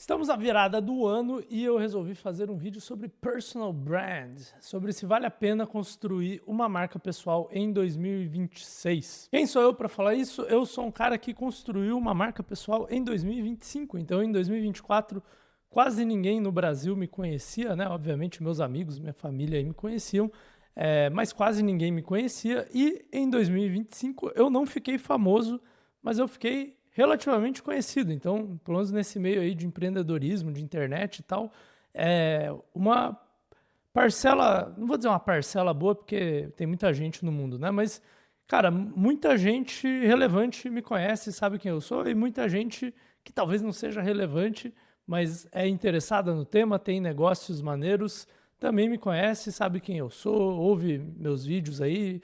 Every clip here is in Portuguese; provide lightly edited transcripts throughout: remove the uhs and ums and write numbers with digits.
Estamos à virada do ano e eu resolvi fazer um vídeo sobre personal brand, sobre se vale a pena construir uma marca pessoal em 2026. Quem sou eu para falar isso? Eu sou um cara que construiu uma marca pessoal em 2025, então em 2024 quase ninguém no Brasil me conhecia, né? Obviamente meus amigos, minha família aí me conheciam, mas quase ninguém me conhecia e em 2025 eu não fiquei famoso, mas eu fiquei relativamente conhecido. Então, pelo menos nesse meio aí de empreendedorismo, de internet e tal, uma parcela, não vou dizer uma parcela boa, porque tem muita gente no mundo, né? Mas, cara, muita gente relevante me conhece, sabe quem eu sou, e muita gente que talvez não seja relevante, mas é interessada no tema, tem negócios maneiros, também me conhece, sabe quem eu sou, ouve meus vídeos aí,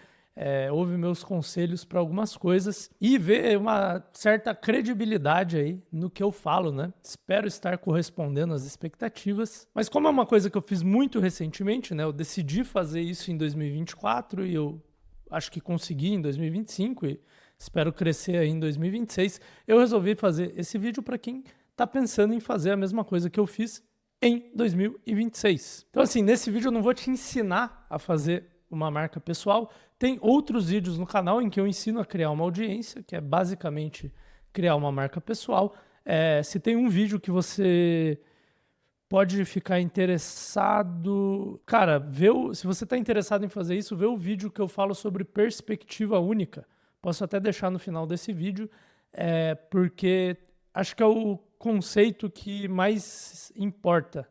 ouve meus conselhos para algumas coisas e vê uma certa credibilidade aí no que eu falo, né? Espero estar correspondendo às expectativas. Mas como é uma coisa que eu fiz muito recentemente, né? Eu decidi fazer isso em 2024 e eu acho que consegui em 2025 e espero crescer aí em 2026. Eu resolvi fazer esse vídeo para quem está pensando em fazer a mesma coisa que eu fiz em 2026. Então assim, nesse vídeo eu não vou te ensinar a fazer uma marca pessoal. Tem outros vídeos no canal em que eu ensino a criar uma audiência, que é basicamente criar uma marca pessoal. Se tem um vídeo que você pode ficar interessado, cara, se você está interessado em fazer isso, vê o vídeo que eu falo sobre perspectiva única. Posso até deixar no final desse vídeo, porque acho que é o conceito que mais importa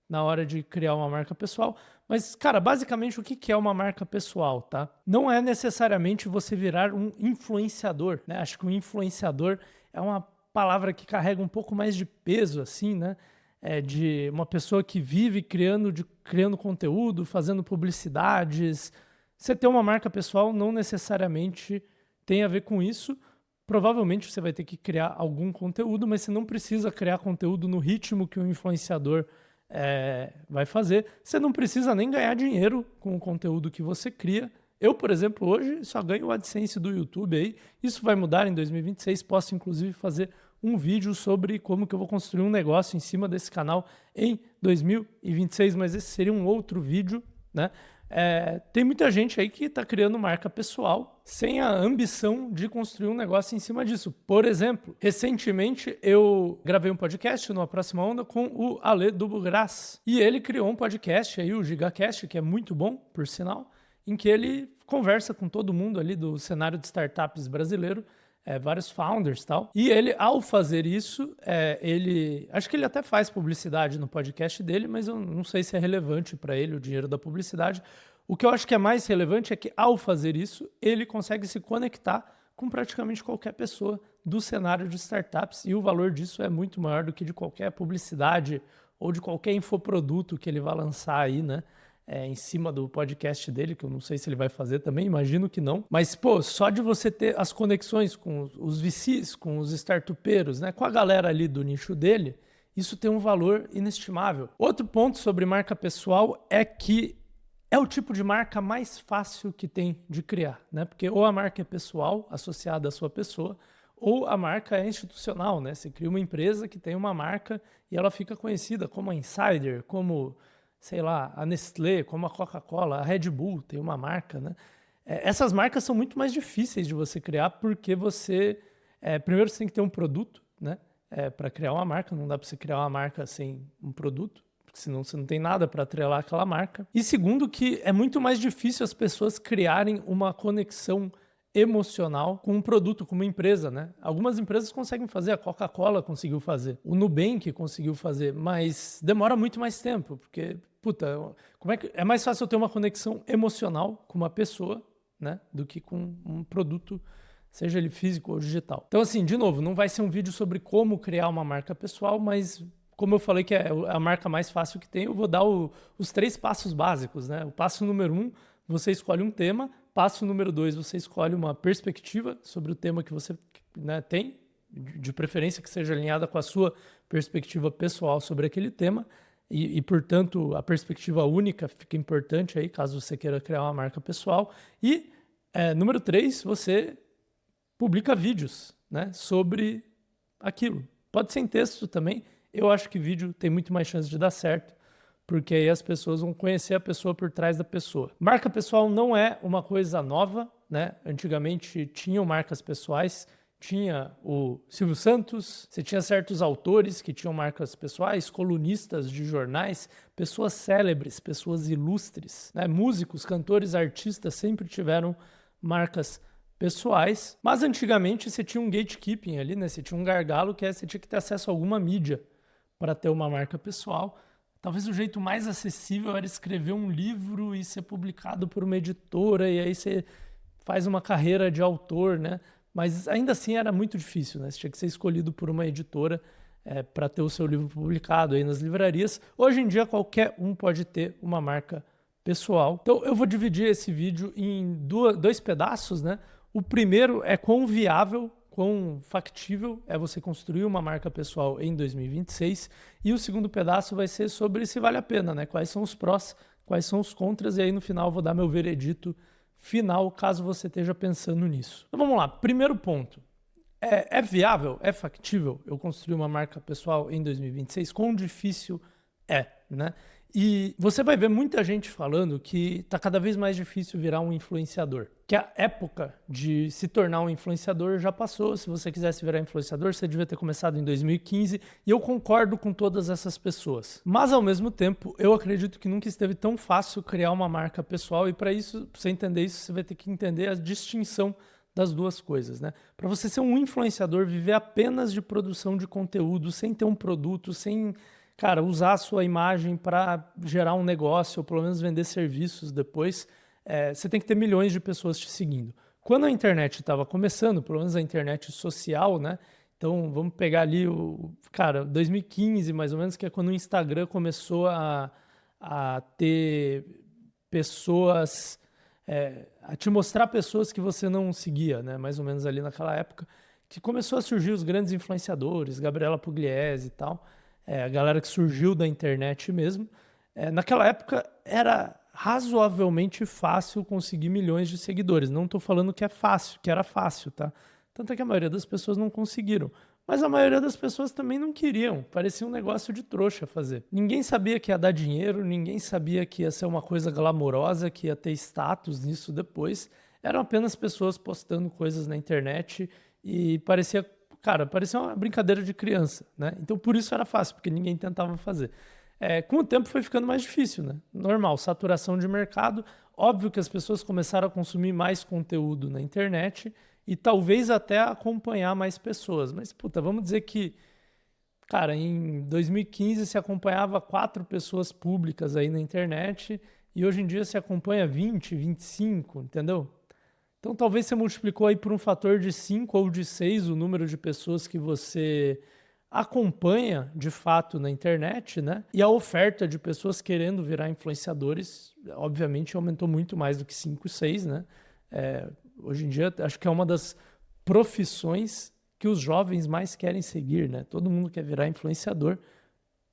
na hora de criar uma marca pessoal. Mas, cara, basicamente o que é uma marca pessoal, tá? Não é necessariamente você virar um influenciador, né? Acho que um influenciador é uma palavra que carrega um pouco mais de peso, assim, né? De uma pessoa que vive criando conteúdo, fazendo publicidades. Você ter uma marca pessoal não necessariamente tem a ver com isso. Provavelmente você vai ter que criar algum conteúdo, mas você não precisa criar conteúdo no ritmo que um influenciador vai fazer. Você não precisa nem ganhar dinheiro com o conteúdo que você cria. Eu, por exemplo, hoje só ganho o AdSense do YouTube aí. Isso vai mudar em 2026. Posso, inclusive, fazer um vídeo sobre como que eu vou construir um negócio em cima desse canal em 2026, mas esse seria um outro vídeo, né? Tem muita gente aí que está criando marca pessoal sem a ambição de construir um negócio em cima disso. Por exemplo, recentemente eu gravei um podcast no A Próxima Onda com o Ale do Bugras. E ele criou um podcast aí, o GigaCast, que é muito bom, por sinal, em que ele conversa com todo mundo ali do cenário de startups brasileiro, vários founders e tal. E ele, ao fazer isso, acho que ele até faz publicidade no podcast dele, mas eu não sei se é relevante para ele o dinheiro da publicidade. O que eu acho que é mais relevante é que, ao fazer isso, ele consegue se conectar com praticamente qualquer pessoa do cenário de startups e o valor disso é muito maior do que de qualquer publicidade ou de qualquer infoproduto que ele vai lançar aí, né? Em cima do podcast dele, que eu não sei se ele vai fazer também, imagino que não. Mas, pô, só de você ter as conexões com os VCs, com os startupeiros, né, com a galera ali do nicho dele, isso tem um valor inestimável. Outro ponto sobre marca pessoal é que é o tipo de marca mais fácil que tem de criar, né? Porque ou a marca é pessoal, associada à sua pessoa, ou a marca é institucional, né? Você cria uma empresa que tem uma marca e ela fica conhecida como a Insider, como, sei lá, a Nestlé, como a Coca-Cola, a Red Bull tem uma marca, né? Essas marcas são muito mais difíceis de você criar porque primeiro você tem que ter um produto, né? Para criar uma marca, não dá para você criar uma marca sem um produto, porque senão você não tem nada para atrelar aquela marca. E segundo que é muito mais difícil as pessoas criarem uma conexão emocional com um produto, com uma empresa, né? Algumas empresas conseguem fazer, a Coca-Cola conseguiu fazer, o Nubank conseguiu fazer, mas demora muito mais tempo, porque, puta, é mais fácil eu ter uma conexão emocional com uma pessoa, né, do que com um produto, seja ele físico ou digital. Então, assim, de novo, não vai ser um vídeo sobre como criar uma marca pessoal, mas como eu falei que é a marca mais fácil que tem, eu vou dar os 3 passos básicos, né? O passo número 1, você escolhe um tema. Passo número 2, você escolhe uma perspectiva sobre o tema que você, né, tem, de preferência que seja alinhada com a sua perspectiva pessoal sobre aquele tema. E, portanto, a perspectiva única fica importante aí, caso você queira criar uma marca pessoal. E, número 3, você publica vídeos, né, sobre aquilo. Pode ser em texto também. Eu acho que vídeo tem muito mais chance de dar certo, porque aí as pessoas vão conhecer a pessoa por trás da pessoa. Marca pessoal não é uma coisa nova, né? Antigamente tinham marcas pessoais, tinha o Silvio Santos, você tinha certos autores que tinham marcas pessoais, colunistas de jornais, pessoas célebres, pessoas ilustres, né? Músicos, cantores, artistas sempre tiveram marcas pessoais, mas antigamente você tinha um gatekeeping ali, né? Você tinha um gargalo que você tinha que ter acesso a alguma mídia para ter uma marca pessoal. Talvez o jeito mais acessível era escrever um livro e ser publicado por uma editora, e aí você faz uma carreira de autor, né? Mas ainda assim era muito difícil, né? Você tinha que ser escolhido por uma editora para ter o seu livro publicado aí nas livrarias. Hoje em dia qualquer um pode ter uma marca pessoal. Então eu vou dividir esse vídeo em dois pedaços, né? O primeiro é quão viável, quão factível é você construir uma marca pessoal em 2026, e o segundo pedaço vai ser sobre se vale a pena, né? Quais são os prós, quais são os contras, e aí no final eu vou dar meu veredito final, caso você esteja pensando nisso. Então vamos lá, primeiro ponto. É viável, é factível eu construir uma marca pessoal em 2026? Quão difícil é, né? E você vai ver muita gente falando que está cada vez mais difícil virar um influenciador. Que a época de se tornar um influenciador já passou. Se você quisesse virar influenciador, você devia ter começado em 2015. E eu concordo com todas essas pessoas. Mas, ao mesmo tempo, eu acredito que nunca esteve tão fácil criar uma marca pessoal. E para isso, pra você entender isso, você vai ter que entender a distinção das duas coisas, né? Para você ser um influenciador, viver apenas de produção de conteúdo, sem ter um produto, sem... Cara, usar a sua imagem para gerar um negócio, ou pelo menos vender serviços depois, você tem que ter milhões de pessoas te seguindo. Quando a internet estava começando, pelo menos a internet social, né? Então, vamos pegar ali, 2015 mais ou menos, que é quando o Instagram começou a ter pessoas, a te mostrar pessoas que você não seguia, né? Mais ou menos ali naquela época, que começou a surgir os grandes influenciadores, Gabriela Pugliese e tal, a galera que surgiu da internet mesmo. Naquela época era razoavelmente fácil conseguir milhões de seguidores. Não estou falando que é fácil, que era fácil, tá? Tanto é que a maioria das pessoas não conseguiram. Mas a maioria das pessoas também não queriam. Parecia um negócio de trouxa fazer. Ninguém sabia que ia dar dinheiro, ninguém sabia que ia ser uma coisa glamourosa, que ia ter status nisso depois. Eram apenas pessoas postando coisas na internet e parecia uma brincadeira de criança, né? Então por isso era fácil, porque ninguém tentava fazer. Com o tempo foi ficando mais difícil, né? Normal, saturação de mercado. Óbvio que as pessoas começaram a consumir mais conteúdo na internet e talvez até acompanhar mais pessoas. Mas, vamos dizer que, cara, em 2015 se acompanhava 4 pessoas públicas aí na internet e hoje em dia se acompanha 20, 25, entendeu? Então talvez você multiplicou aí por um fator de 5 ou de 6 o número de pessoas que você acompanha de fato na internet, né? E a oferta de pessoas querendo virar influenciadores, obviamente, aumentou muito mais do que 5, 6, né? Hoje em dia, acho que é uma das profissões que os jovens mais querem seguir, né? Todo mundo quer virar influenciador.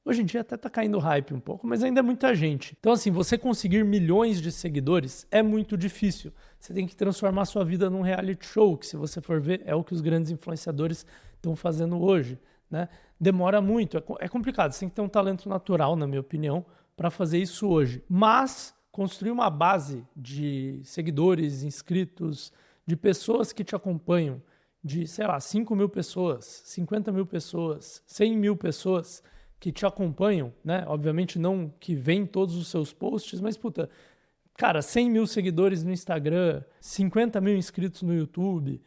Hoje em dia até tá caindo hype um pouco, mas ainda é muita gente. Então, assim, você conseguir milhões de seguidores é muito difícil. Você tem que transformar sua vida num reality show, que se você for ver, é o que os grandes influenciadores estão fazendo hoje, né? Demora muito, é complicado. Você tem que ter um talento natural, na minha opinião, para fazer isso hoje. Mas construir uma base de seguidores, inscritos, de pessoas que te acompanham, de, 5 mil pessoas, 50 mil pessoas, 100 mil pessoas que te acompanham, né? Obviamente não que veem todos os seus posts, mas, 100 mil seguidores no Instagram, 50 mil inscritos no YouTube.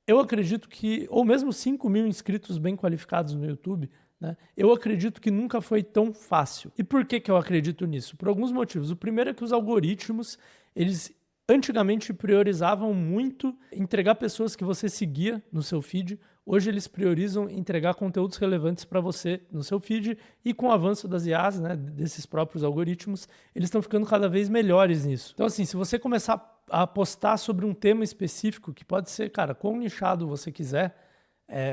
Eu acredito que, ou mesmo 5 mil inscritos bem qualificados no YouTube, né? Eu acredito que nunca foi tão fácil. E por que eu acredito nisso? Por alguns motivos. O primeiro é que os algoritmos, eles antigamente priorizavam muito entregar pessoas que você seguia no seu feed. Hoje eles priorizam entregar conteúdos relevantes para você no seu feed, e com o avanço das IAs, né, desses próprios algoritmos, eles estão ficando cada vez melhores nisso. Então, assim, se você começar a postar sobre um tema específico, que pode ser, quão nichado você quiser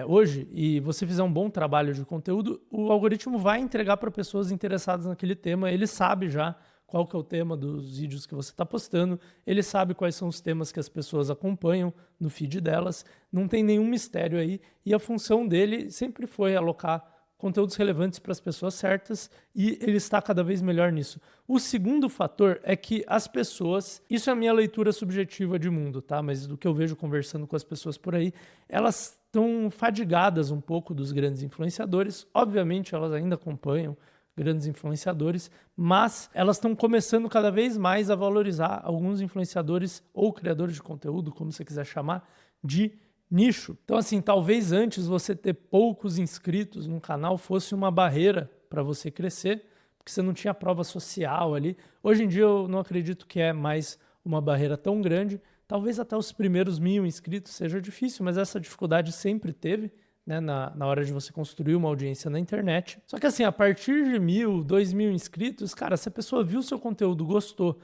hoje, e você fizer um bom trabalho de conteúdo, o algoritmo vai entregar para pessoas interessadas naquele tema. Ele sabe já qual que é o tema dos vídeos que você está postando, ele sabe quais são os temas que as pessoas acompanham no feed delas, não tem nenhum mistério aí, e a função dele sempre foi alocar conteúdos relevantes para as pessoas certas e ele está cada vez melhor nisso. O segundo fator é que as pessoas, isso é a minha leitura subjetiva de mundo, tá? Mas do que eu vejo conversando com as pessoas por aí, elas estão fadigadas um pouco dos grandes influenciadores. Obviamente, elas ainda acompanham grandes influenciadores, mas elas estão começando cada vez mais a valorizar alguns influenciadores ou criadores de conteúdo, como você quiser chamar, de nicho. Então, assim, talvez antes você ter poucos inscritos no canal fosse uma barreira para você crescer, porque você não tinha prova social ali. Hoje em dia eu não acredito que é mais uma barreira tão grande. Talvez até os primeiros 1.000 inscritos seja difícil, mas essa dificuldade sempre teve, né, na hora de você construir uma audiência na internet. Só que assim, a partir de 1.000, 2.000 inscritos, cara, se a pessoa viu seu conteúdo, gostou,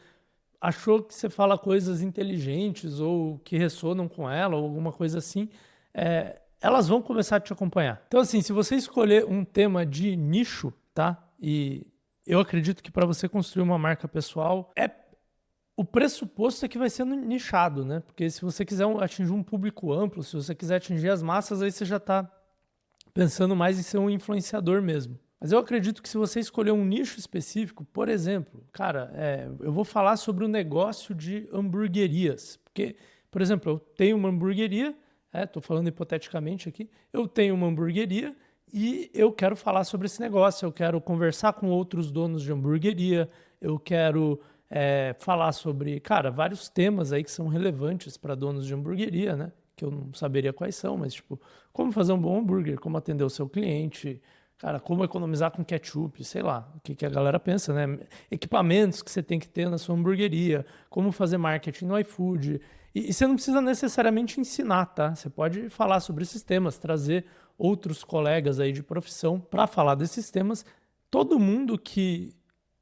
achou que você fala coisas inteligentes ou que ressonam com ela ou alguma coisa assim, elas vão começar a te acompanhar. Então assim, se você escolher um tema de nicho, tá? E eu acredito que para você construir uma marca pessoal, o pressuposto é que vai ser nichado, né? Porque se você quiser atingir um público amplo, se você quiser atingir as massas, aí você já está pensando mais em ser um influenciador mesmo. Mas eu acredito que se você escolher um nicho específico, por exemplo, cara, eu vou falar sobre o negócio de hamburguerias. Porque, por exemplo, eu tenho uma hamburgueria, estou falando hipoteticamente aqui, eu tenho uma hamburgueria e eu quero falar sobre esse negócio, eu quero conversar com outros donos de hamburgueria, eu quero falar sobre, cara, vários temas aí que são relevantes para donos de hamburgueria, né? Que eu não saberia quais são, mas tipo, como fazer um bom hambúrguer, como atender o seu cliente, cara, como economizar com ketchup, sei lá, o que a galera pensa, né? Equipamentos que você tem que ter na sua hamburgueria, como fazer marketing no iFood. E você não precisa necessariamente ensinar, tá? Você pode falar sobre esses temas, trazer outros colegas aí de profissão para falar desses temas. Todo mundo que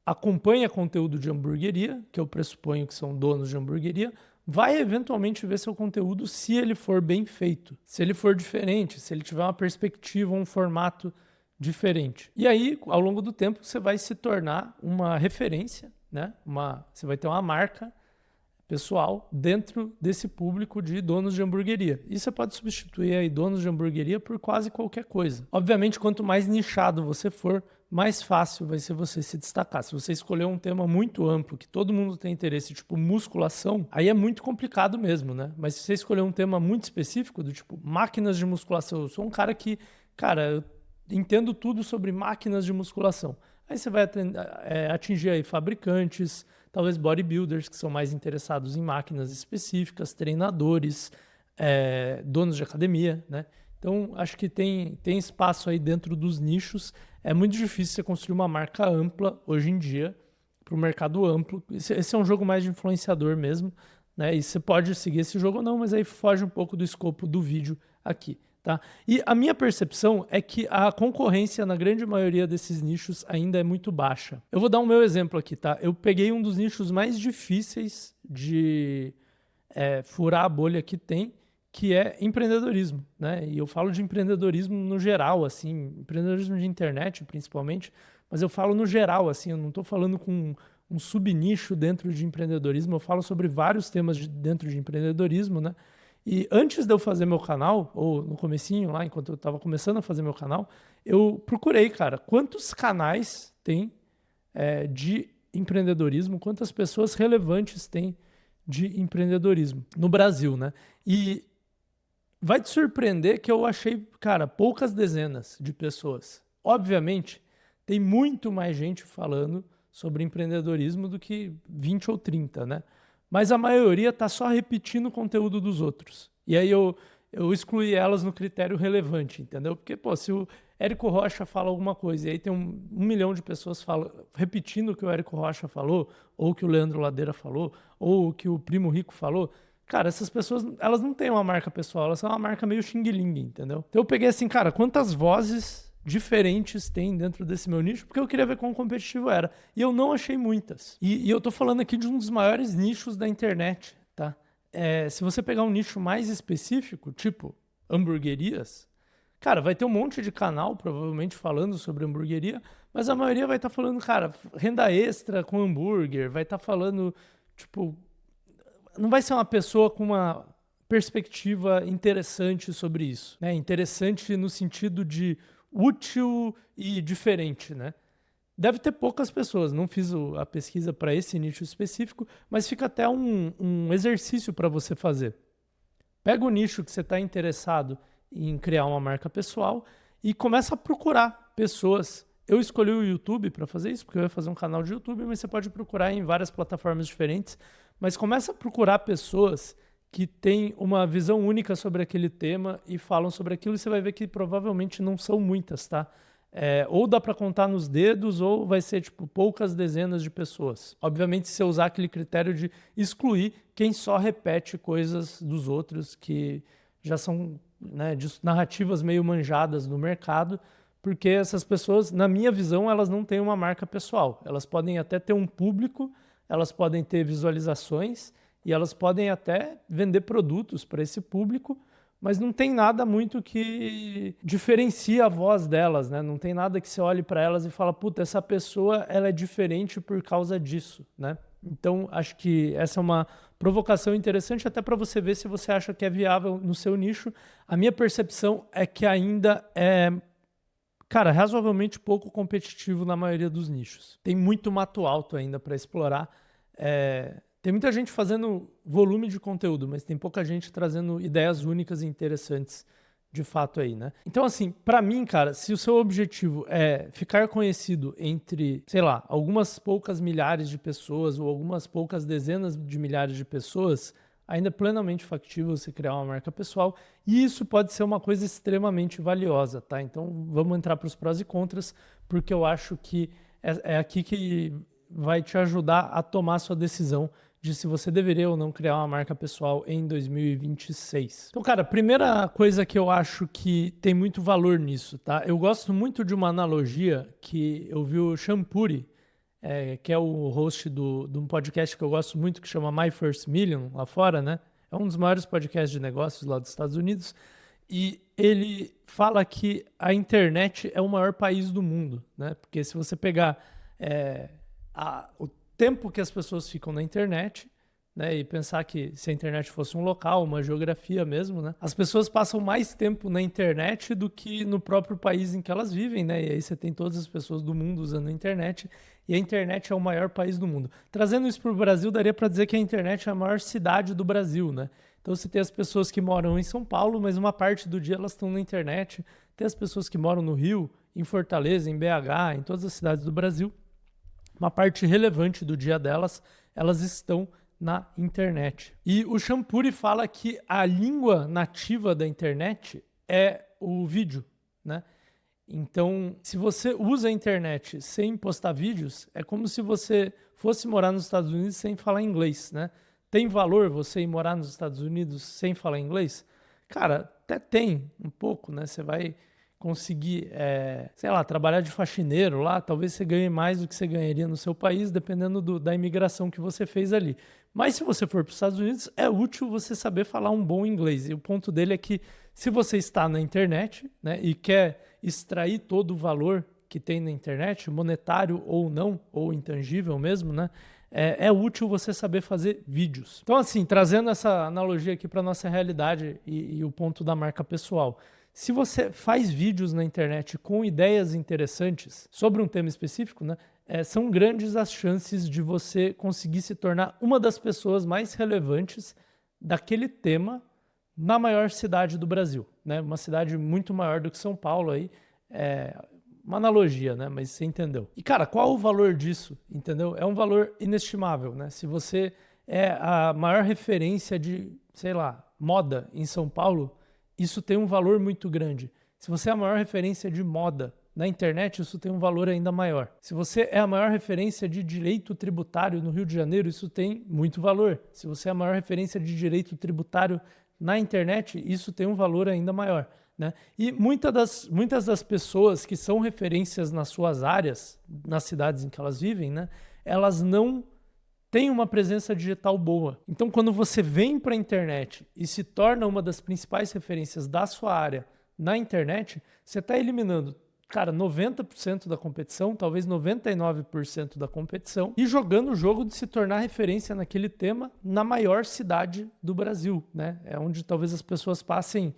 acompanha conteúdo de hamburgueria, que eu pressuponho que são donos de hamburgueria, vai eventualmente ver seu conteúdo se ele for bem feito, se ele for diferente, se ele tiver uma perspectiva, um formato diferente. E aí, ao longo do tempo, você vai se tornar uma referência, né? Você vai ter uma marca pessoal dentro desse público de donos de hamburgueria. E você pode substituir aí donos de hamburgueria por quase qualquer coisa. Obviamente, quanto mais nichado você for, mais fácil vai ser você se destacar. Se você escolher um tema muito amplo, que todo mundo tem interesse, tipo musculação, aí é muito complicado mesmo, né? Mas se você escolher um tema muito específico, do tipo máquinas de musculação, eu sou um cara que, eu entendo tudo sobre máquinas de musculação. Aí você vai atingir aí fabricantes, talvez bodybuilders que são mais interessados em máquinas específicas, treinadores, donos de academia, né? Então, acho que tem espaço aí dentro dos nichos. É muito difícil você construir uma marca ampla hoje em dia para o mercado amplo. Esse é um jogo mais de influenciador mesmo, né? E você pode seguir esse jogo ou não, mas aí foge um pouco do escopo do vídeo aqui, tá? E a minha percepção é que a concorrência na grande maioria desses nichos ainda é muito baixa. Eu vou dar um meu exemplo aqui, tá? Eu peguei um dos nichos mais difíceis de furar a bolha que tem, que é empreendedorismo, né? E eu falo de empreendedorismo no geral, assim, empreendedorismo de internet principalmente, mas eu falo no geral, assim, eu não estou falando com um subnicho dentro de empreendedorismo, eu falo sobre vários temas dentro de empreendedorismo, né? E antes de eu fazer meu canal, ou no comecinho lá, enquanto eu estava começando a fazer meu canal, eu procurei, cara, quantos canais tem de empreendedorismo, quantas pessoas relevantes tem de empreendedorismo no Brasil, né? E vai te surpreender que eu achei, cara, poucas dezenas de pessoas. Obviamente, tem muito mais gente falando sobre empreendedorismo do que 20 ou 30, né? Mas a maioria tá só repetindo o conteúdo dos outros. E aí eu excluí elas no critério relevante, entendeu? Porque, pô, se o Érico Rocha fala alguma coisa e aí tem um milhão de pessoas repetindo o que o Érico Rocha falou, ou o que o Leandro Ladeira falou, ou o que o Primo Rico falou, cara, essas pessoas, elas não têm uma marca pessoal, elas são uma marca meio xing-ling, entendeu? Então eu peguei assim, cara, quantas vozes diferentes tem dentro desse meu nicho, porque eu queria ver quão competitivo era. E eu não achei muitas. E eu tô falando aqui de um dos maiores nichos da internet, tá? Se você pegar um nicho mais específico, tipo hamburguerias, cara, vai ter um monte de canal provavelmente falando sobre hamburgueria, mas a maioria vai estar falando, cara, renda extra com hambúrguer, vai estar falando, tipo, não vai ser uma pessoa com uma perspectiva interessante sobre isso, né? Interessante no sentido de útil e diferente, né? Deve ter poucas pessoas, não fiz a pesquisa para esse nicho específico, mas fica até um exercício para você fazer. Pega o nicho que você está interessado em criar uma marca pessoal e começa a procurar pessoas. Eu escolhi o YouTube para fazer isso, porque eu ia fazer um canal de YouTube, mas você pode procurar em várias plataformas diferentes. Mas começa a procurar pessoas que têm uma visão única sobre aquele tema e falam sobre aquilo, e você vai ver que provavelmente não são muitas, tá? Ou dá para contar nos dedos, ou vai ser tipo poucas dezenas de pessoas. Obviamente, se você usar aquele critério de excluir quem só repete coisas dos outros que já são, né, de narrativas meio manjadas no mercado, porque essas pessoas, na minha visão, elas não têm uma marca pessoal. Elas podem até ter um público, elas podem ter visualizações e elas podem até vender produtos para esse público, mas não tem nada muito que diferencia a voz delas, né? Não tem nada que você olhe para elas e fala, puta, essa pessoa ela é diferente por causa disso, né? Então, acho que essa é uma provocação interessante até para você ver se você acha que é viável no seu nicho. A minha percepção é que ainda é, cara, razoavelmente pouco competitivo na maioria dos nichos. Tem muito mato alto ainda para explorar. Tem muita gente fazendo volume de conteúdo, mas tem pouca gente trazendo ideias únicas e interessantes de fato aí, né? Então, assim, para mim, cara, se o seu objetivo é ficar conhecido entre, sei lá, algumas poucas milhares de pessoas ou algumas poucas dezenas de milhares de pessoas, ainda é plenamente factível você criar uma marca pessoal, e isso pode ser uma coisa extremamente valiosa, tá? Então, vamos entrar para os prós e contras, porque eu acho que é aqui que vai te ajudar a tomar a sua decisão de se você deveria ou não criar uma marca pessoal em 2026. Então, cara, a primeira coisa que eu acho que tem muito valor nisso, tá? Eu gosto muito de uma analogia que eu vi o Shampuri, que é o host de um podcast que eu gosto muito, que chama My First Million, lá fora, né? É um dos maiores podcasts de negócios lá dos Estados Unidos. E ele fala que a internet é o maior país do mundo, né? Porque se você pegar o tempo que as pessoas ficam na internet, né, e pensar que se a internet fosse um local, uma geografia mesmo, né, as pessoas passam mais tempo na internet do que no próprio país em que elas vivem, né, e aí você tem todas as pessoas do mundo usando a internet, e a internet é o maior país do mundo. Trazendo isso para o Brasil, daria para dizer que a internet é a maior cidade do Brasil, né? Então você tem as pessoas que moram em São Paulo, mas uma parte do dia elas estão na internet, tem as pessoas que moram no Rio, em Fortaleza, em BH, em todas as cidades do Brasil. Uma parte relevante do dia delas, elas estão na internet. E o Shampuri fala que a língua nativa da internet é o vídeo, né? Então, se você usa a internet sem postar vídeos, é como se você fosse morar nos Estados Unidos sem falar inglês, né? Tem valor você ir morar nos Estados Unidos sem falar inglês? Cara, até tem um pouco, né? Você vai conseguir, sei lá, trabalhar de faxineiro lá, talvez você ganhe mais do que você ganharia no seu país, dependendo da imigração que você fez ali. Mas se você for para os Estados Unidos, é útil você saber falar um bom inglês. E o ponto dele é que se você está na internet, né, e quer extrair todo o valor que tem na internet, monetário ou não, ou intangível mesmo, né, é útil você saber fazer vídeos. Então, assim, trazendo essa analogia aqui para a nossa realidade e o ponto da marca pessoal. Se você faz vídeos na internet com ideias interessantes sobre um tema específico, né, são grandes as chances de você conseguir se tornar uma das pessoas mais relevantes daquele tema na maior cidade do Brasil, né? Uma cidade muito maior do que São Paulo aí. Uma analogia, né? Mas você entendeu. E, cara, qual o valor disso? Entendeu? É um valor inestimável, né? Se você é a maior referência de, sei lá, moda em São Paulo, isso tem um valor muito grande. Se você é a maior referência de moda na internet, isso tem um valor ainda maior. Se você é a maior referência de direito tributário no Rio de Janeiro, isso tem muito valor. Se você é a maior referência de direito tributário na internet, isso tem um valor ainda maior, né? E muitas das pessoas que são referências nas suas áreas, nas cidades em que elas vivem, né, elas não têm uma presença digital boa. Então, quando você vem para a internet e se torna uma das principais referências da sua área na internet, você está eliminando, cara, 90% da competição, talvez 99% da competição, e jogando o jogo de se tornar referência naquele tema na maior cidade do Brasil, né? É onde talvez as pessoas passem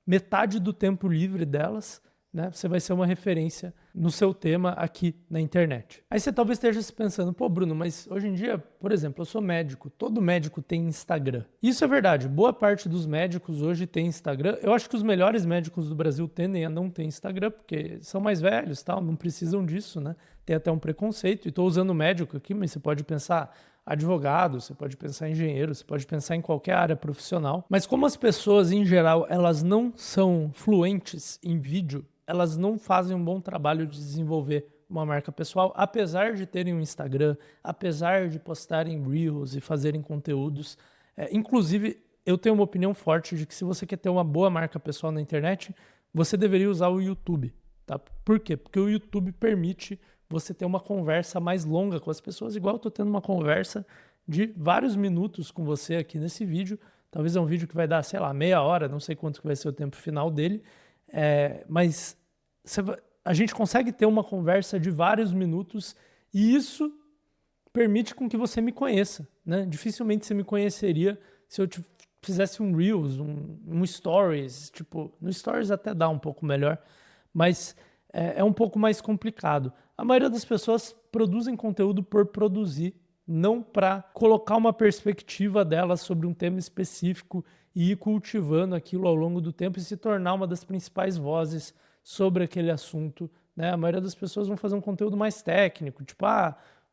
metade do tempo livre delas, né? Você vai ser uma referência no seu tema aqui na internet. Aí você talvez esteja se pensando, pô, Bruno, mas hoje em dia, por exemplo, eu sou médico, todo médico tem Instagram. Isso é verdade, boa parte dos médicos hoje tem Instagram. Eu acho que os melhores médicos do Brasil tendem a não ter Instagram, porque são mais velhos, tal, não precisam disso, né? Tem até um preconceito. E estou usando médico aqui, mas você pode pensar advogado, você pode pensar engenheiro, você pode pensar em qualquer área profissional. Mas como as pessoas, em geral, elas não são fluentes em vídeo, elas não fazem um bom trabalho de desenvolver uma marca pessoal, apesar de terem um Instagram, apesar de postarem Reels e fazerem conteúdos. Inclusive, eu tenho uma opinião forte de que se você quer ter uma boa marca pessoal na internet, você deveria usar o YouTube. Tá? Por quê? Porque o YouTube permite você ter uma conversa mais longa com as pessoas, igual eu estou tendo uma conversa de vários minutos com você aqui nesse vídeo. Talvez é um vídeo que vai dar, sei lá, meia hora, não sei quanto que vai ser o tempo final dele, mas a gente consegue ter uma conversa de vários minutos e isso permite com que você me conheça, né? Dificilmente você me conheceria se eu fizesse um Reels, um Stories, tipo, no Stories até dá um pouco melhor, mas é um pouco mais complicado. A maioria das pessoas produzem conteúdo por produzir, não para colocar uma perspectiva delas sobre um tema específico e ir cultivando aquilo ao longo do tempo e se tornar uma das principais vozes sobre aquele assunto, né? A maioria das pessoas vão fazer um conteúdo mais técnico, tipo,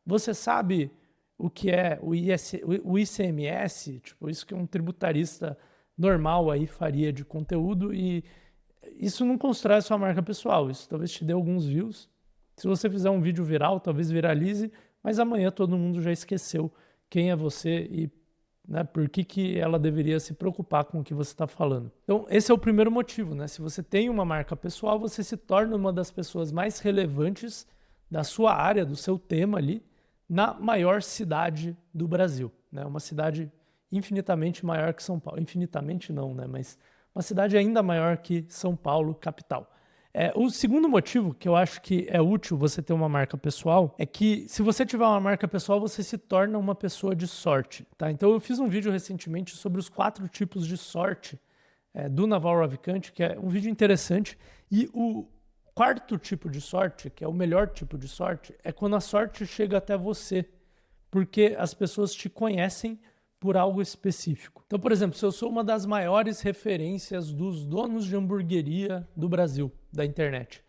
você sabe o que é o ICMS? Tipo, isso que um tributarista normal aí faria de conteúdo, e isso não constrói a sua marca pessoal, isso talvez te dê alguns views. Se você fizer um vídeo viral, talvez viralize, mas amanhã todo mundo já esqueceu quem é você e, né, por que ela deveria se preocupar com o que você está falando. Então, esse é o primeiro motivo, né? Se você tem uma marca pessoal, você se torna uma das pessoas mais relevantes da sua área, do seu tema ali, na maior cidade do Brasil, né? Uma cidade infinitamente maior que São Paulo. Infinitamente não, né? Mas uma cidade ainda maior que São Paulo, capital. O segundo motivo que eu acho que é útil você ter uma marca pessoal é que se você tiver uma marca pessoal, você se torna uma pessoa de sorte, tá? Então eu fiz um vídeo recentemente sobre os 4 tipos de sorte do Naval Ravikant, que é um vídeo interessante, e o quarto tipo de sorte, que é o melhor tipo de sorte, é quando a sorte chega até você, porque as pessoas te conhecem por algo específico. Então, por exemplo, se eu sou uma das maiores referências dos donos de hamburgueria do Brasil, da internet,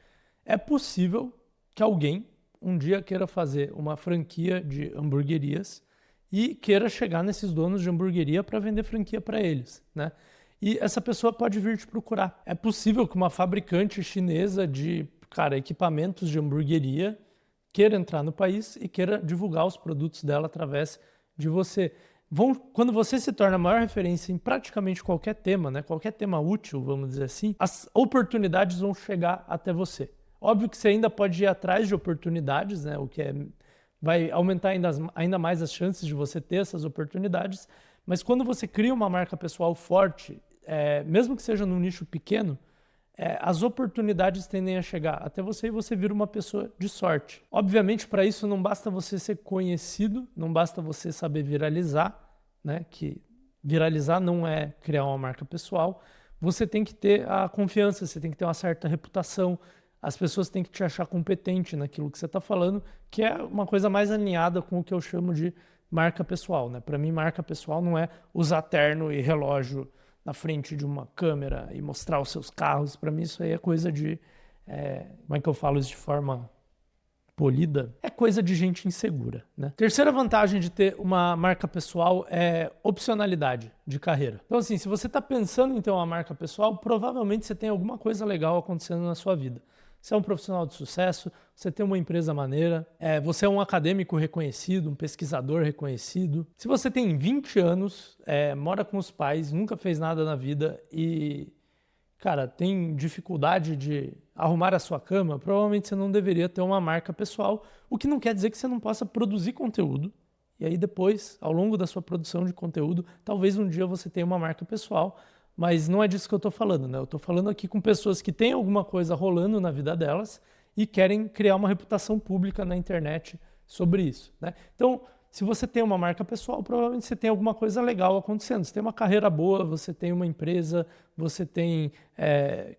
é possível que alguém um dia queira fazer uma franquia de hamburguerias e queira chegar nesses donos de hamburgueria para vender franquia para eles, né? E essa pessoa pode vir te procurar. É possível que uma fabricante chinesa de, equipamentos de hamburgueria queira entrar no país e queira divulgar os produtos dela através de você. Quando você se torna a maior referência em praticamente qualquer tema, né, qualquer tema útil, vamos dizer assim, as oportunidades vão chegar até você. Óbvio que você ainda pode ir atrás de oportunidades, né, o que vai aumentar ainda mais as chances de você ter essas oportunidades, mas quando você cria uma marca pessoal forte, mesmo que seja num nicho pequeno, as oportunidades tendem a chegar até você e você vira uma pessoa de sorte. Obviamente, para isso não basta você ser conhecido, não basta você saber viralizar, né? Que viralizar não é criar uma marca pessoal. Você tem que ter a confiança, você tem que ter uma certa reputação, as pessoas têm que te achar competente naquilo que você está falando, que é uma coisa mais alinhada com o que eu chamo de marca pessoal, né? Para mim, marca pessoal não é usar terno e relógio na frente de uma câmera e mostrar os seus carros. Para mim isso aí é coisa de... como é que eu falo isso de forma polida? É coisa de gente insegura, né? Terceira vantagem de ter uma marca pessoal é opcionalidade de carreira. Então assim, se você está pensando em ter uma marca pessoal, provavelmente você tem alguma coisa legal acontecendo na sua vida. Você é um profissional de sucesso, você tem uma empresa maneira, você é um acadêmico reconhecido, um pesquisador reconhecido. Se você tem 20 anos, mora com os pais, nunca fez nada na vida e, tem dificuldade de arrumar a sua cama, provavelmente você não deveria ter uma marca pessoal, o que não quer dizer que você não possa produzir conteúdo. E aí depois, ao longo da sua produção de conteúdo, talvez um dia você tenha uma marca pessoal, mas não é disso que eu estou falando, né? Eu estou falando aqui com pessoas que têm alguma coisa rolando na vida delas e querem criar uma reputação pública na internet sobre isso, né? Então, Se você tem uma marca pessoal, provavelmente você tem alguma coisa legal acontecendo. Você tem uma carreira boa, você tem uma empresa, você tem...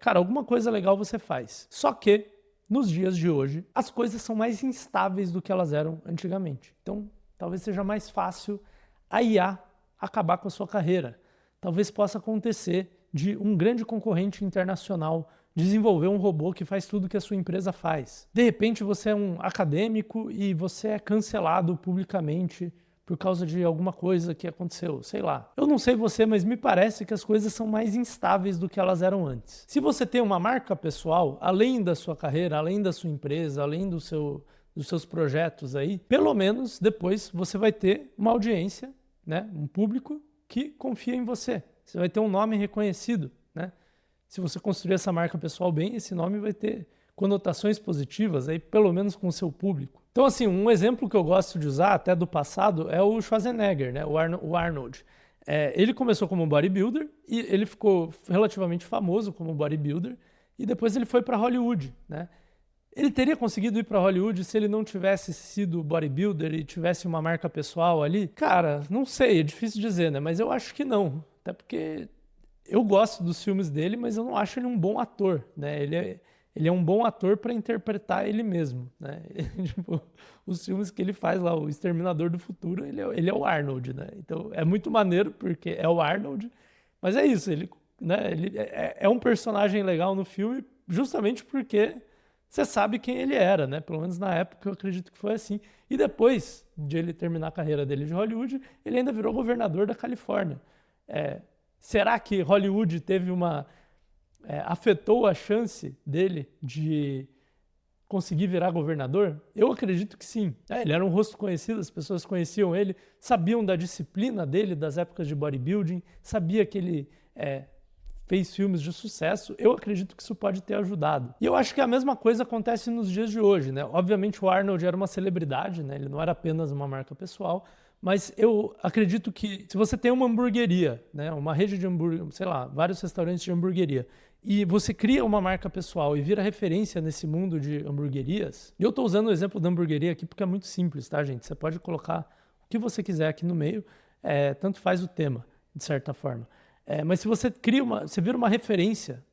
cara, alguma coisa legal você faz. Só que, nos dias de hoje, as coisas são mais instáveis do que elas eram antigamente. Então, talvez seja mais fácil a IA acabar com a sua carreira. Talvez possa acontecer de um grande concorrente internacional desenvolver um robô que faz tudo que a sua empresa faz. De repente você é um acadêmico e você é cancelado publicamente por causa de alguma coisa que aconteceu, sei lá. Eu não sei você, mas me parece que as coisas são mais instáveis do que elas eram antes. Se você tem uma marca pessoal, além da sua carreira, além da sua empresa, além dos seus projetos aí, pelo menos depois você vai ter uma audiência, né, um público que confia em você. Você vai ter um nome reconhecido, né? Se você construir essa marca pessoal bem, esse nome vai ter conotações positivas, aí, pelo menos com o seu público. Então, assim, um exemplo que eu gosto de usar, até do passado, é o Schwarzenegger, né? O Arnold. Ele começou como bodybuilder e ele ficou relativamente famoso como bodybuilder e depois ele foi para Hollywood, né? Ele teria conseguido ir para Hollywood se ele não tivesse sido bodybuilder e tivesse uma marca pessoal ali? Cara, não sei, é difícil dizer, né? Mas eu acho que não. Até porque eu gosto dos filmes dele, mas eu não acho ele um bom ator, né? Ele é um bom ator para interpretar ele mesmo, né? Tipo, os filmes que ele faz lá, o Exterminador do Futuro, ele é o Arnold, né? Então é muito maneiro porque é o Arnold, mas é isso, né? Ele é um personagem legal no filme justamente porque você sabe quem ele era, né? Pelo menos na época eu acredito que foi assim. E depois de ele terminar a carreira dele de Hollywood, ele ainda virou governador da Califórnia. Será que Hollywood teve afetou a chance dele de conseguir virar governador? Eu acredito que sim. Ele era um rosto conhecido, as pessoas conheciam ele, sabiam da disciplina dele, das épocas de bodybuilding, sabia que ele fez filmes de sucesso. Eu acredito que isso pode ter ajudado. E eu acho que a mesma coisa acontece nos dias de hoje, né? Obviamente o Arnold era uma celebridade, né? Ele não era apenas uma marca pessoal, mas eu acredito que se você tem uma hamburgueria, né, uma rede de hambúrguer, sei lá, vários restaurantes de hamburgueria, e você cria uma marca pessoal e vira referência nesse mundo de hamburguerias, e eu estou usando o exemplo da hamburgueria aqui porque é muito simples, tá, gente? Você pode colocar o que você quiser aqui no meio, tanto faz o tema, de certa forma. Mas se você você vira uma referência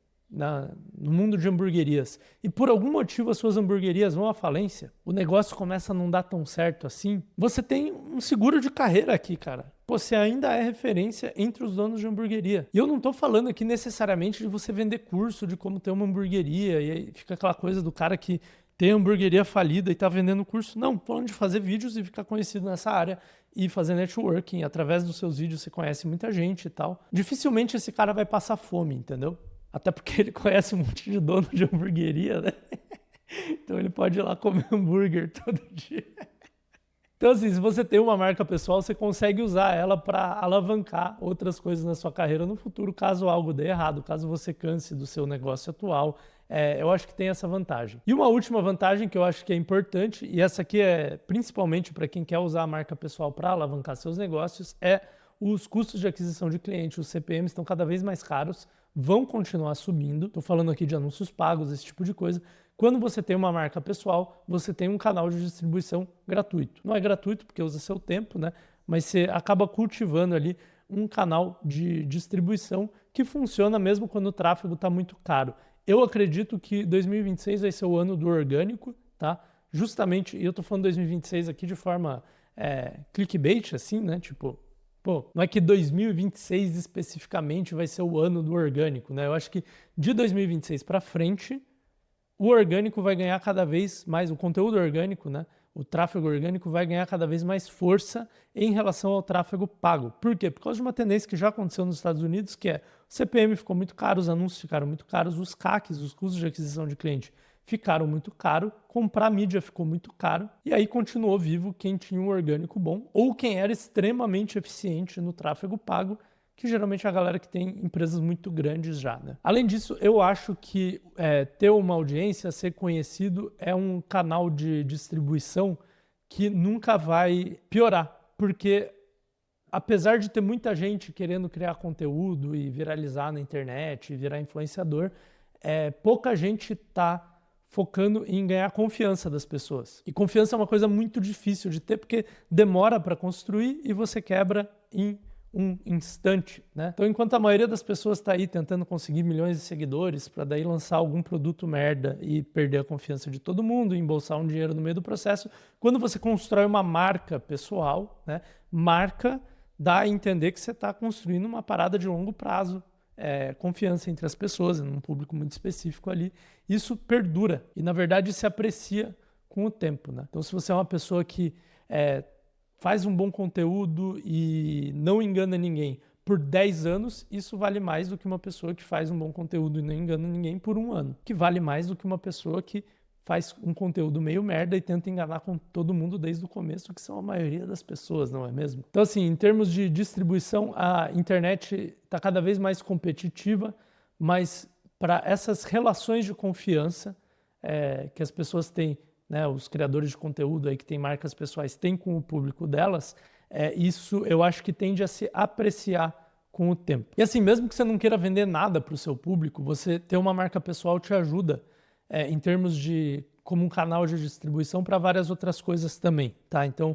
no mundo de hamburguerias e por algum motivo as suas hamburguerias vão à falência, o negócio começa a não dar tão certo assim, você tem um seguro de carreira aqui, cara. Você ainda é referência entre os donos de hamburgueria. E eu não tô falando aqui necessariamente de você vender curso de como ter uma hamburgueria e aí fica aquela coisa do cara que tem hamburgueria falida e tá vendendo curso. Não, tô falando de fazer vídeos e ficar conhecido nessa área e fazer networking. Através dos seus vídeos você conhece muita gente e tal. Dificilmente esse cara vai passar fome, entendeu? Até porque ele conhece um monte de dono de hamburgueria, né? Então ele pode ir lá comer hambúrguer todo dia. Então, assim, se você tem uma marca pessoal, você consegue usar ela para alavancar outras coisas na sua carreira no futuro, caso algo dê errado, caso você canse do seu negócio atual. Eu acho que tem essa vantagem. E uma última vantagem que eu acho que é importante, e essa aqui é principalmente para quem quer usar a marca pessoal para alavancar seus negócios, é os custos de aquisição de cliente. Os CPMs estão cada vez mais caros, vão continuar subindo. Estou falando aqui de anúncios pagos, esse tipo de coisa. Quando você tem uma marca pessoal, você tem um canal de distribuição gratuito. Não é gratuito porque usa seu tempo, né? Mas você acaba cultivando ali um canal de distribuição que funciona mesmo quando o tráfego está muito caro. Eu acredito que 2026 vai ser o ano do orgânico, tá? Justamente, e eu estou falando 2026 aqui de forma clickbait, assim, né? Tipo, pô, não é que 2026 especificamente vai ser o ano do orgânico, né? Eu acho que de 2026 para frente, o orgânico vai ganhar cada vez mais, o conteúdo orgânico, né? O tráfego orgânico vai ganhar cada vez mais força em relação ao tráfego pago. Por quê? Por causa de uma tendência que já aconteceu nos Estados Unidos, que é o CPM ficou muito caro, os anúncios ficaram muito caros, os CACs, os custos de aquisição de cliente, ficaram muito caro, comprar mídia ficou muito caro, e aí continuou vivo quem tinha um orgânico bom ou quem era extremamente eficiente no tráfego pago, que geralmente é a galera que tem empresas muito grandes já, né? Além disso, eu acho que ter uma audiência, ser conhecido, é um canal de distribuição que nunca vai piorar, porque apesar de ter muita gente querendo criar conteúdo e viralizar na internet, e virar influenciador, pouca gente está focando em ganhar a confiança das pessoas. E confiança é uma coisa muito difícil de ter, porque demora para construir e você quebra em um instante, né? Então, enquanto a maioria das pessoas está aí tentando conseguir milhões de seguidores para daí lançar algum produto merda e perder a confiança de todo mundo, embolsar um dinheiro no meio do processo, quando você constrói uma marca pessoal, né? Marca dá a entender que você está construindo uma parada de longo prazo, confiança entre as pessoas, num público muito específico ali. Isso perdura e, na verdade, se aprecia com o tempo, né? Então, se você é uma pessoa que faz um bom conteúdo e não engana ninguém por 10 anos, isso vale mais do que uma pessoa que faz um bom conteúdo e não engana ninguém por 1 ano. Que vale mais do que uma pessoa que faz um conteúdo meio merda e tenta enganar com todo mundo desde o começo, que são a maioria das pessoas, não é mesmo? Então, assim, em termos de distribuição, a internet está cada vez mais competitiva, mas para essas relações de confiança que as pessoas têm, né, os criadores de conteúdo aí que têm marcas pessoais têm com o público delas, isso eu acho que tende a se apreciar com o tempo. E assim, mesmo que você não queira vender nada para o seu público, você ter uma marca pessoal te ajuda em termos de como um canal de distribuição para várias outras coisas também, tá? Então,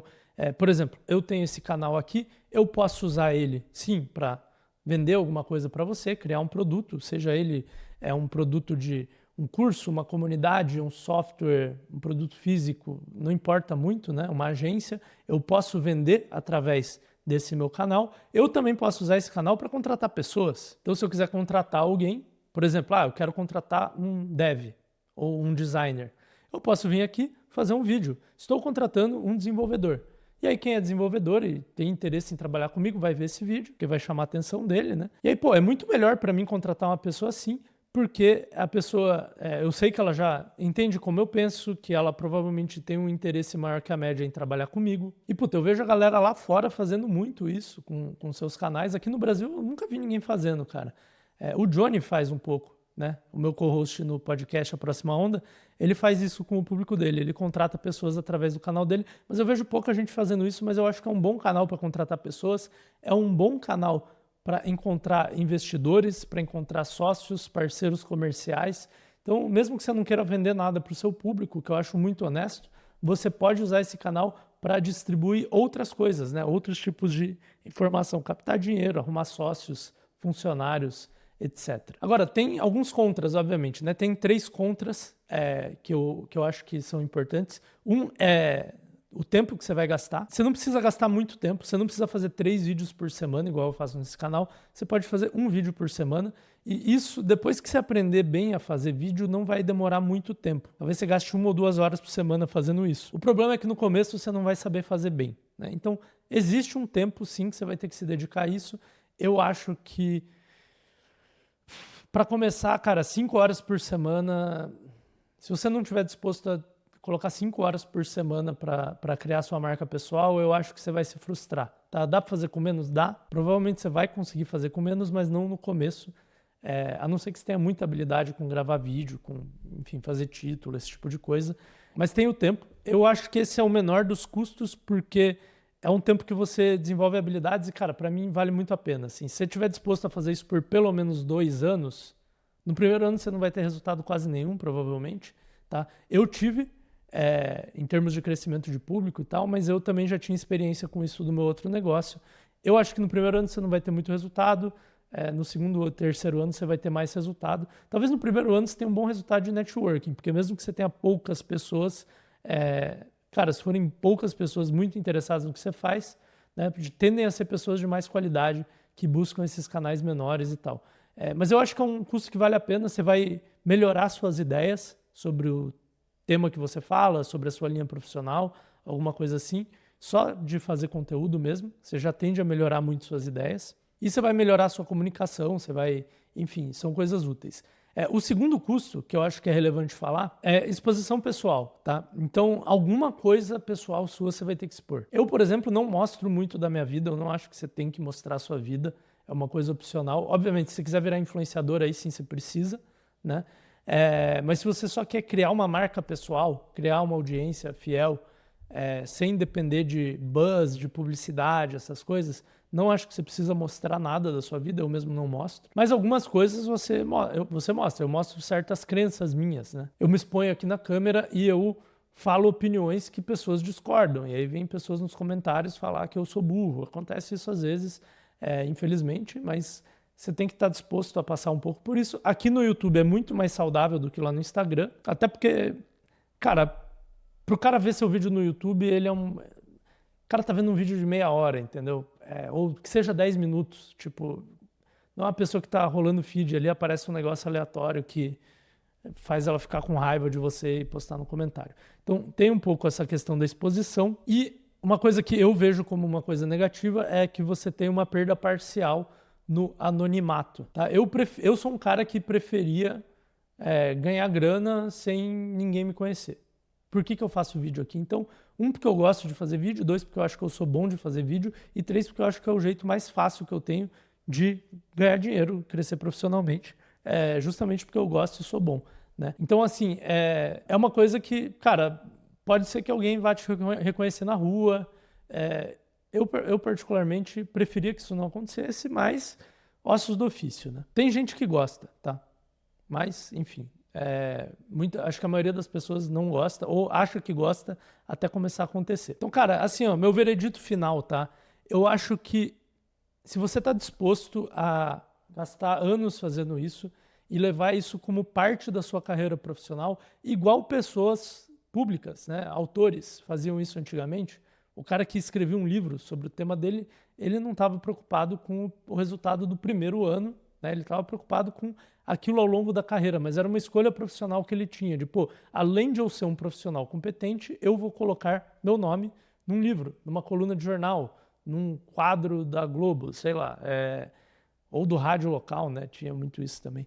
por exemplo, eu tenho esse canal aqui, eu posso usar ele, sim, para vender alguma coisa para você, criar um produto, seja ele um produto de um curso, uma comunidade, um software, um produto físico, não importa muito, né? Uma agência, eu posso vender através desse meu canal. Eu também posso usar esse canal para contratar pessoas. Então, se eu quiser contratar alguém, por exemplo, eu quero contratar um dev ou um designer, eu posso vir aqui fazer um vídeo. Estou contratando um desenvolvedor. E aí quem é desenvolvedor e tem interesse em trabalhar comigo vai ver esse vídeo, que vai chamar a atenção dele, né? E aí, é muito melhor para mim contratar uma pessoa assim, porque a pessoa, eu sei que ela já entende como eu penso, que ela provavelmente tem um interesse maior que a média em trabalhar comigo. E, eu vejo a galera lá fora fazendo muito isso com seus canais. Aqui no Brasil eu nunca vi ninguém fazendo, cara. O Johnny faz um pouco, né? O meu co-host no podcast A Próxima Onda, ele faz isso com o público dele. Ele contrata pessoas através do canal dele, mas eu vejo pouca gente fazendo isso, mas eu acho que é um bom canal para contratar pessoas, é um bom canal para encontrar investidores, para encontrar sócios, parceiros comerciais. Então, mesmo que você não queira vender nada para o seu público, que eu acho muito honesto, você pode usar esse canal para distribuir outras coisas, né? Outros tipos de informação, captar dinheiro, arrumar sócios, funcionários, etc. Agora, tem alguns contras, obviamente, né? Tem 3 contras que eu acho que são importantes. Um é o tempo que você vai gastar. Você não precisa gastar muito tempo, você não precisa fazer 3 vídeos por semana, igual eu faço nesse canal. Você pode fazer 1 vídeo por semana. E isso, depois que você aprender bem a fazer vídeo, não vai demorar muito tempo. Talvez você gaste 1 ou 2 horas por semana fazendo isso. O problema é que no começo você não vai saber fazer bem, né? Então, existe um tempo, sim, que você vai ter que se dedicar a isso. Eu acho que para começar, cara, 5 horas por semana, se você não estiver disposto a colocar 5 horas por semana para criar sua marca pessoal, eu acho que você vai se frustrar, tá? Dá para fazer com menos? Dá. Provavelmente você vai conseguir fazer com menos, mas não no começo. A não ser que você tenha muita habilidade com gravar vídeo, com, enfim, fazer título, esse tipo de coisa. Mas tem o tempo. Eu acho que esse é o menor dos custos, porque é um tempo que você desenvolve habilidades e, cara, para mim vale muito a pena. Assim, se você estiver disposto a fazer isso por pelo menos 2 anos, no primeiro ano você não vai ter resultado quase nenhum, provavelmente, tá? Eu tive, em termos de crescimento de público e tal, mas eu também já tinha experiência com isso do meu outro negócio. Eu acho que no primeiro ano você não vai ter muito resultado, no segundo ou terceiro ano você vai ter mais resultado. Talvez no primeiro ano você tenha um bom resultado de networking, porque mesmo que você tenha poucas pessoas, cara, se forem poucas pessoas muito interessadas no que você faz, né, tendem a ser pessoas de mais qualidade que buscam esses canais menores e tal. Mas eu acho que é um custo que vale a pena. Você vai melhorar suas ideias sobre o tema que você fala, sobre a sua linha profissional, alguma coisa assim, só de fazer conteúdo mesmo. Você já tende a melhorar muito suas ideias. E você vai melhorar a sua comunicação, você vai, enfim, são coisas úteis. O segundo custo, que eu acho que é relevante falar, é exposição pessoal, tá? Então, alguma coisa pessoal sua você vai ter que expor. Eu, por exemplo, não mostro muito da minha vida, eu não acho que você tem que mostrar a sua vida, é uma coisa opcional. Obviamente, se você quiser virar influenciador, aí sim você precisa, né? Mas se você só quer criar uma marca pessoal, criar uma audiência fiel, sem depender de buzz, de publicidade, essas coisas. Não acho que você precisa mostrar nada da sua vida, eu mesmo não mostro. Mas algumas coisas você mostra. Eu mostro certas crenças minhas, né? Eu me exponho aqui na câmera e eu falo opiniões que pessoas discordam. E aí vem pessoas nos comentários falar que eu sou burro. Acontece isso às vezes, infelizmente, mas você tem que estar disposto a passar um pouco por isso. Aqui no YouTube é muito mais saudável do que lá no Instagram. Até porque, cara, pro cara ver seu vídeo no YouTube, o cara tá vendo um vídeo de meia hora, entendeu? Ou que seja 10 minutos. Tipo, não é uma pessoa que tá rolando feed ali, aparece um negócio aleatório que faz ela ficar com raiva de você e postar no comentário. Então, tem um pouco essa questão da exposição. E uma coisa que eu vejo como uma coisa negativa é que você tem uma perda parcial no anonimato. Tá? Eu sou um cara que preferia ganhar grana sem ninguém me conhecer. Por que eu faço vídeo aqui? Então, porque eu gosto de fazer vídeo, 2, porque eu acho que eu sou bom de fazer vídeo, e 3, porque eu acho que é o jeito mais fácil que eu tenho de ganhar dinheiro, crescer profissionalmente, justamente porque eu gosto e sou bom, né? Então, assim, é uma coisa que, cara, pode ser que alguém vá te reconhecer na rua. Eu particularmente preferia que isso não acontecesse, mas ossos do ofício, né? Tem gente que gosta, tá? Mas, enfim, acho que a maioria das pessoas não gosta ou acha que gosta até começar a acontecer. Então, cara, assim, ó, meu veredito final, tá? Eu acho que se você está disposto a gastar anos fazendo isso e levar isso como parte da sua carreira profissional, igual pessoas públicas, né? Autores faziam isso antigamente. O cara que escrevia um livro sobre o tema dele, ele não estava preocupado com o resultado do primeiro ano, né? Ele estava preocupado com aquilo ao longo da carreira, mas era uma escolha profissional que ele tinha, de, além de eu ser um profissional competente, eu vou colocar meu nome num livro, numa coluna de jornal, num quadro da Globo, sei lá, ou do rádio local, né? Tinha muito isso também.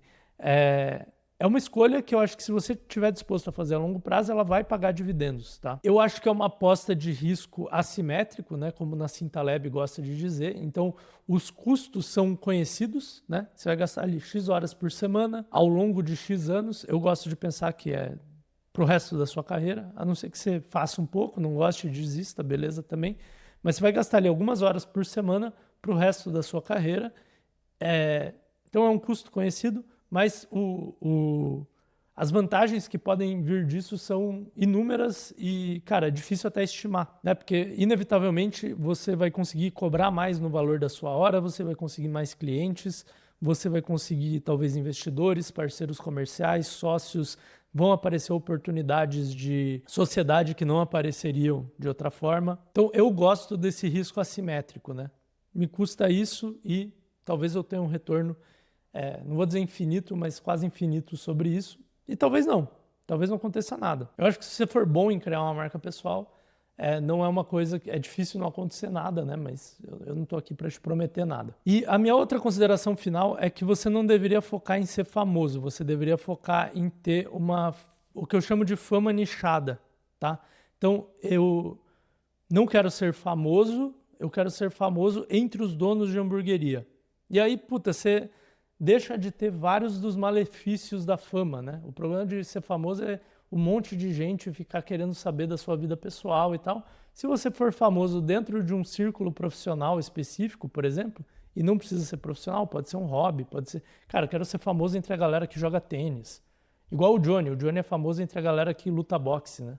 É uma escolha que eu acho que se você estiver disposto a fazer a longo prazo, ela vai pagar dividendos, tá? Eu acho que é uma aposta de risco assimétrico, né? Como Nassim Taleb gosta de dizer. Então, os custos são conhecidos, né? Você vai gastar ali X horas por semana, ao longo de X anos. Eu gosto de pensar que é pro resto da sua carreira, a não ser que você faça um pouco, não goste, desista, beleza também. Mas você vai gastar ali algumas horas por semana pro resto da sua carreira. Então, é um custo conhecido, mas as vantagens que podem vir disso são inúmeras e, cara, é difícil até estimar, né? Porque, inevitavelmente, você vai conseguir cobrar mais no valor da sua hora, você vai conseguir mais clientes, você vai conseguir, talvez, investidores, parceiros comerciais, sócios, vão aparecer oportunidades de sociedade que não apareceriam de outra forma. Então, eu gosto desse risco assimétrico, né? Me custa isso e talvez eu tenha um retorno, não vou dizer infinito, mas quase infinito sobre isso. E talvez não aconteça nada. Eu acho que se você for bom em criar uma marca pessoal, não é uma coisa que é difícil não acontecer nada, né? Mas eu não estou aqui para te prometer nada. E a minha outra consideração final é que você não deveria focar em ser famoso, você deveria focar em ter o que eu chamo de fama nichada, tá? Então, eu não quero ser famoso, eu quero ser famoso entre os donos de hamburgueria. E aí, você deixa de ter vários dos malefícios da fama, né? O problema de ser famoso é um monte de gente ficar querendo saber da sua vida pessoal e tal. Se você for famoso dentro de um círculo profissional específico, por exemplo, e não precisa ser profissional, pode ser um hobby, pode ser... Cara, eu quero ser famoso entre a galera que joga tênis. Igual o Johnny é famoso entre a galera que luta boxe, né?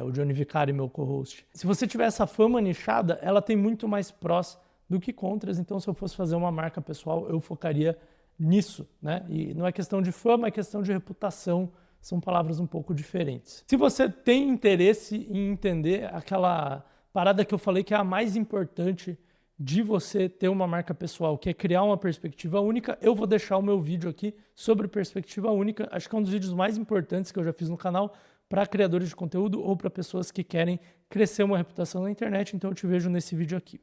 O Johnny Vicari, meu co-host. Se você tiver essa fama nichada, ela tem muito mais prós do que contras. Então, se eu fosse fazer uma marca pessoal, eu focaria nisso, né? E não é questão de fama, é questão de reputação. São palavras um pouco diferentes. Se você tem interesse em entender aquela parada que eu falei que é a mais importante de você ter uma marca pessoal, que é criar uma perspectiva única, eu vou deixar o meu vídeo aqui sobre perspectiva única. Acho que é um dos vídeos mais importantes que eu já fiz no canal para criadores de conteúdo ou para pessoas que querem crescer uma reputação na internet. Então eu te vejo nesse vídeo aqui.